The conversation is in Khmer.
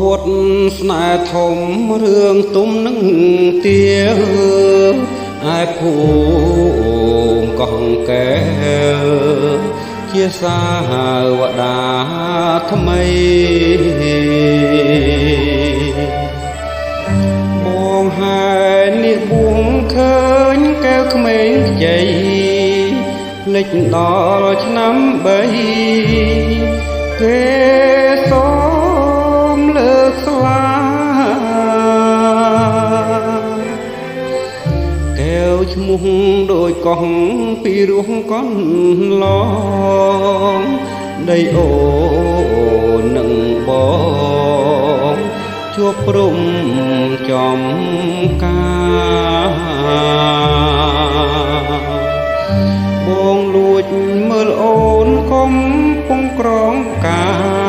វត្តស្នេហ៍ធំរឿងទុំនឹងទាឯភូមិកោះកែវជាសាវតាថ្មីបងហើយនេះបួងឃើញកែវក្មេងខ្ចីភ្លេចដល់ឆ្នាំ3គេសូមលើកស្លាកែវឈ្មោះដូចកោះពីរោះកនឡងដីអូននឹងបងជួបព្រំចំការបងលួចមើលអូនកុំពងក្រងការ